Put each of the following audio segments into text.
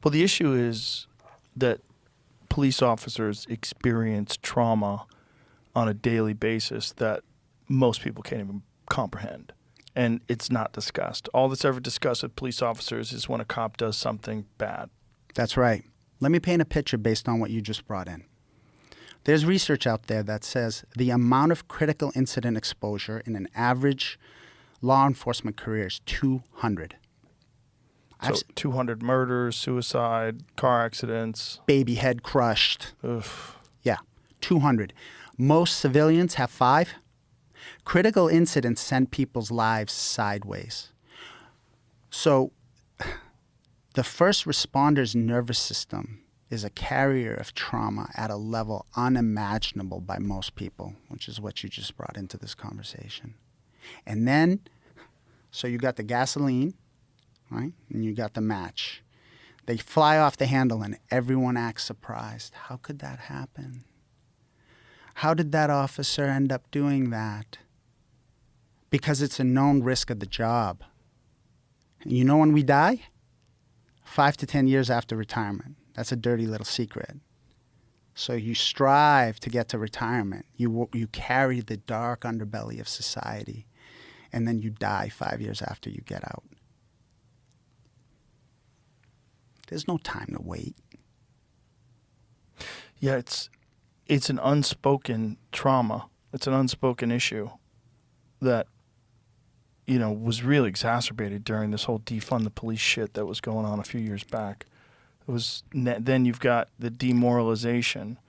Well, the issue is that police officers experience trauma on a daily basis that most people can't even comprehend. And it's not discussed. All that's ever discussed with police officers is when a cop does something bad. That's right. Let me paint a picture based on what you just brought in. There's research out there that says the amount of critical incident exposure in an average law enforcement career is 200. So 200 murders, suicide, car accidents. Baby head crushed. Oof. Yeah, 200. Most civilians have 5. Critical incidents send people's lives sideways. So the first responder's nervous system is a carrier of trauma at a level unimaginable by most people, which is what you just brought into this conversation. And then, so you got the gasoline, right? And you got the match. They fly off the handle and everyone acts surprised. How could that happen? How did that officer end up doing that? Because it's a known risk of the job. And you know when we die? 5 to 10 years after retirement. That's a dirty little secret. So you strive to get to retirement. You carry the dark underbelly of society, and then you die 5 years after you get out. There's no time to wait. Yeah, it's an unspoken trauma. It's an unspoken issue that, was really exacerbated during this whole defund the police shit that was going on a few years back. Then you've got the demoralization,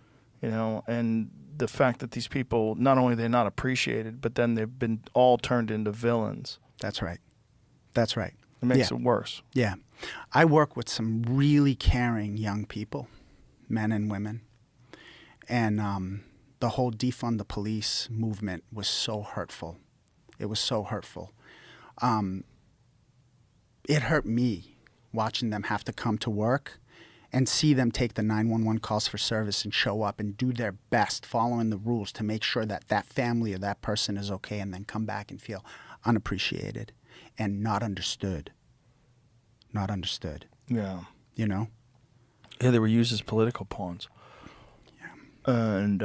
and the fact that these people, not only they're not appreciated, but then they've been all turned into villains. That's right. That's right. It makes it worse. Yeah. I work with some really caring young people, men and women. And the whole defund the police movement was so hurtful. It was so hurtful. It hurt me watching them have to come to work and see them take the 911 calls for service and show up and do their best following the rules to make sure that that family or that person is okay, and then come back and feel unappreciated and not understood. Not understood. Yeah. Yeah, they were used as political pawns. Yeah. And,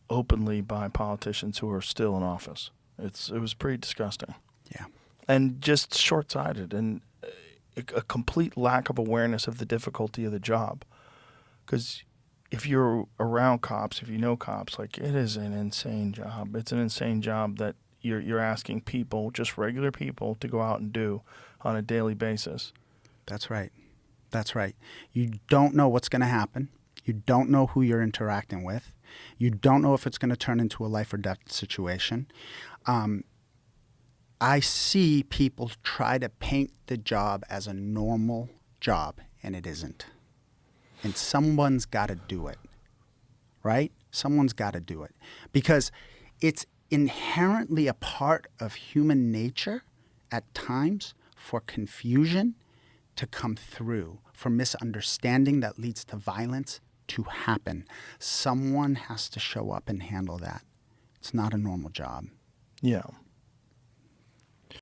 openly by politicians who are still in office. It was pretty disgusting. Yeah. And just short-sighted and a complete lack of awareness of the difficulty of the job. Because if you're around cops, if you know cops, it is an insane job. It's an insane job that you're asking people, just regular people, to go out and do on a daily basis. That's right. That's right. You don't know what's going to happen. You don't know who you're interacting with. You don't know if it's going to turn into a life or death situation. I see people try to paint the job as a normal job, and it isn't. And someone's got to do it, right? Someone's got to do it. Because it's inherently a part of human nature at times for confusion to come through, for misunderstanding that leads to violence to happen. Someone has to show up and handle that. It's not a normal job. Yeah.